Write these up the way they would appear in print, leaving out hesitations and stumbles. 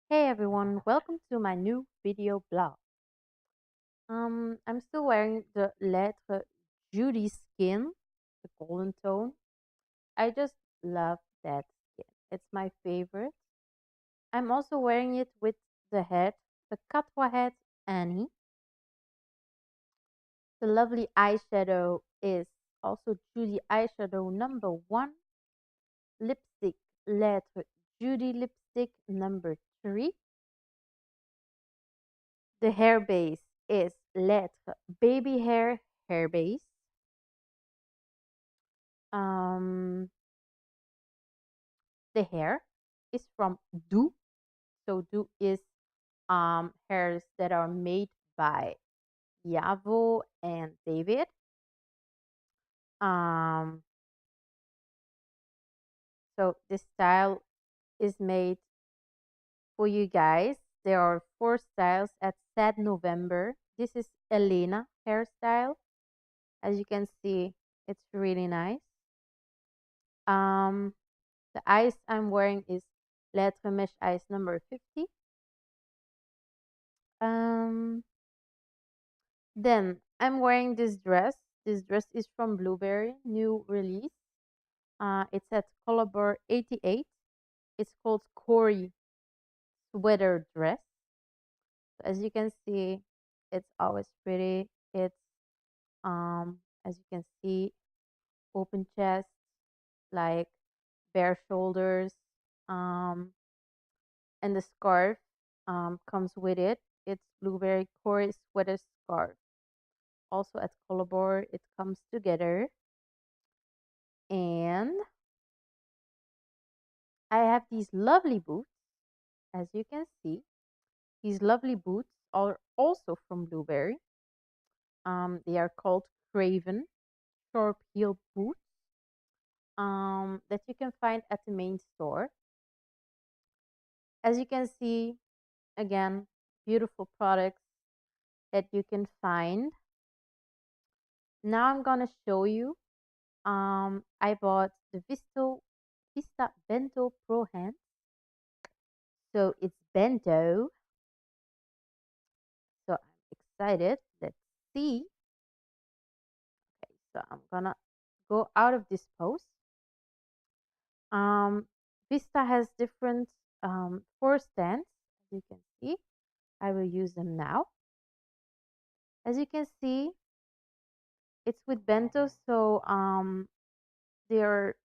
Hey everyone, welcome to my new video blog. I'm still wearing the Lettre Judy skin, the golden tone. I just love that skin. It's my favorite. I'm also wearing it with the head, the Katwa head Annie. The lovely eyeshadow is also Judy eyeshadow number one. Lipstick, Lettre Judy lipstick number three. The hair base is Lettre baby hair base. Um, the hair is from Do. So Do is hairs that are made by Yavo and David. Um, so this style is made for you guys. There are four styles at Sad November. This is Elena hairstyle. As you can see, it's really nice. Um, the ice I'm wearing is Lettre Mesh Ice number 50. Um, then I'm wearing this dress. This dress is from Blueberry, new release. It's at Color 88. It's called Corey Sweater Dress. So as you can see, it's always pretty. It's as you can see, open chest, like bare shoulders, um, and the scarf comes with it. It's Blueberry Corey Sweater Scarf. Also at Color it comes together. And I have these lovely boots, as you can see. These lovely boots are also from Blueberry. They are called Craven short heel boots that you can find at the main store. As you can see, again, beautiful products that you can find. Now I'm gonna show you. I bought the Vista Bento Pro Hand. So it's bento. So I'm excited. Let's see. Okay, so I'm gonna go out of this pose. Um, Vista has different four stands, as you can see. I will use them now. As you can see, it's with bento, so they're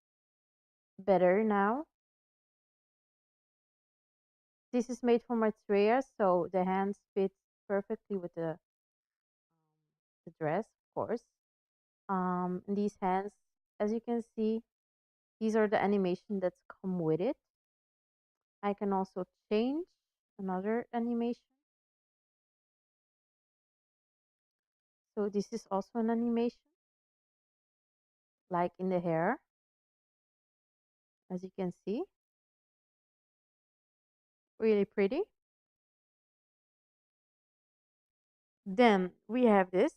better now. This is made from Maitreya, so the hands fit perfectly with the dress, of course. These hands, as you can see, these are the animation that's come with it. I can also change another animation. So this is also an animation, like in the hair, as you can see. Really pretty. Then we have this.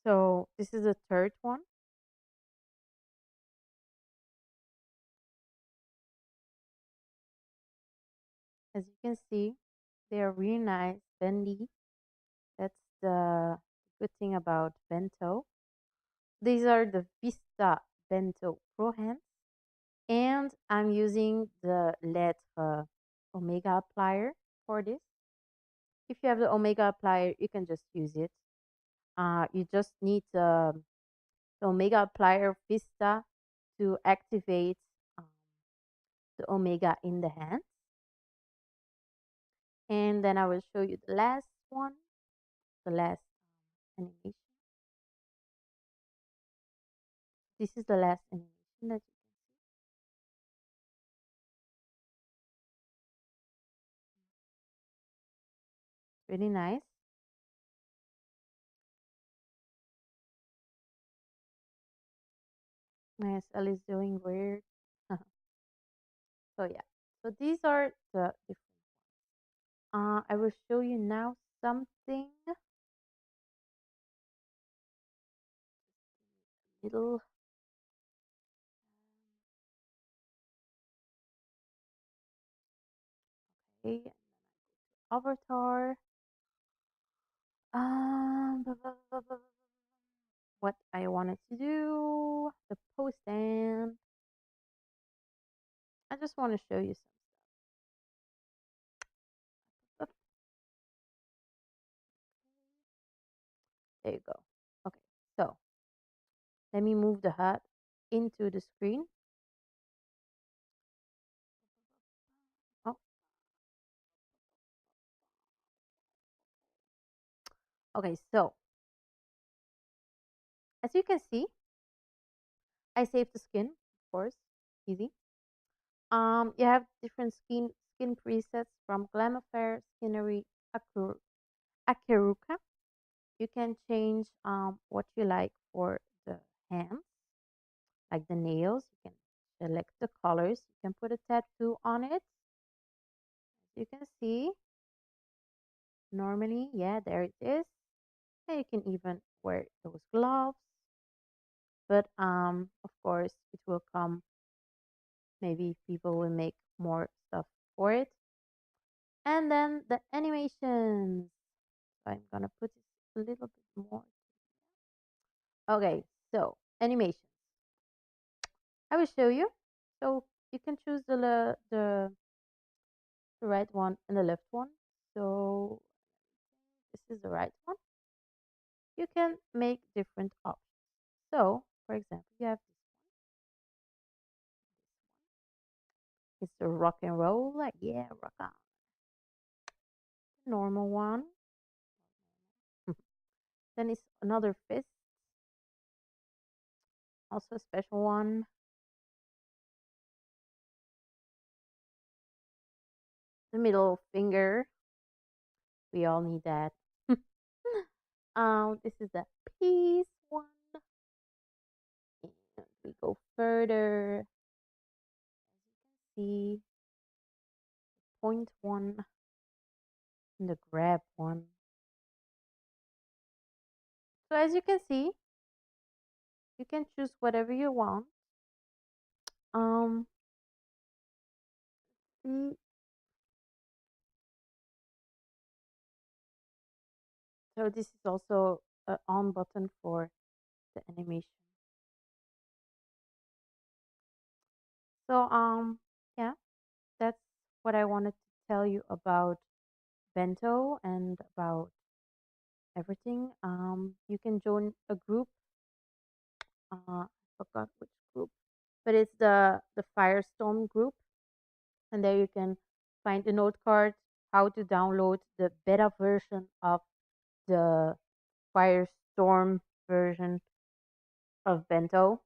So this is the third one. As you can see, they are really nice, bendy. That's the good thing about bento. These are the Vista Bento Pro hands. And I'm using the Lettre Omega applier for this. If you have the Omega applier, you can just use it. You just need the Omega applier Vista to activate um, the Omega in the hand. And then I will show you the last one, the last animation. This is the last animation that you can see. Really nice. My SL is doing weird. So yeah. So these are the different. I will show you now something little. Okay, avatar. What I wanted to do, the post, and I just want to show you some stuff. There you go. Okay, so let me move the HUD into the screen. Oh, okay, so as you can see, I saved the skin, of course, easy. You have different skin presets from Glamifair, Skinnery, Akeruka. You can change what you like for the hands, like the nails. You can select the colors. You can put a tattoo on it. As you can see, normally, yeah, there it is. And you can even wear those gloves. But of course, it will come. Maybe people will make more stuff for it. And then the animations. I'm gonna put this a little bit more. Okay, so animations. I will show you. So you can choose the right one and the left one. So this is the right one. You can make different options. So for example, you have this one. It's the rock and roll, like yeah, rock on. Normal one. Then it's another fist, also a special one. The middle finger. We all need that. This is the peace one. And we go further. As you can see, point one and the grab one. So as you can see, you can choose whatever you want. Um, see, so this is also an on button for the animation. So yeah, that's what I wanted to tell you about Bento and about everything. You can join a group. I forgot which group, but it's the Firestorm group, and there you can find the note card, how to download the beta version of the Firestorm version of Bento.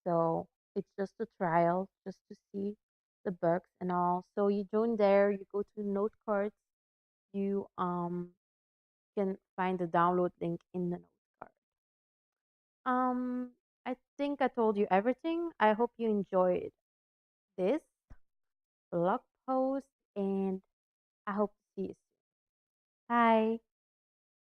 So it's just a trial, just to see the bugs and all. So you join there, you go to note cards, you can find the download link in the note card. I think I told you everything. I hope you enjoyed this blog post, and I hope to see you soon. Bye.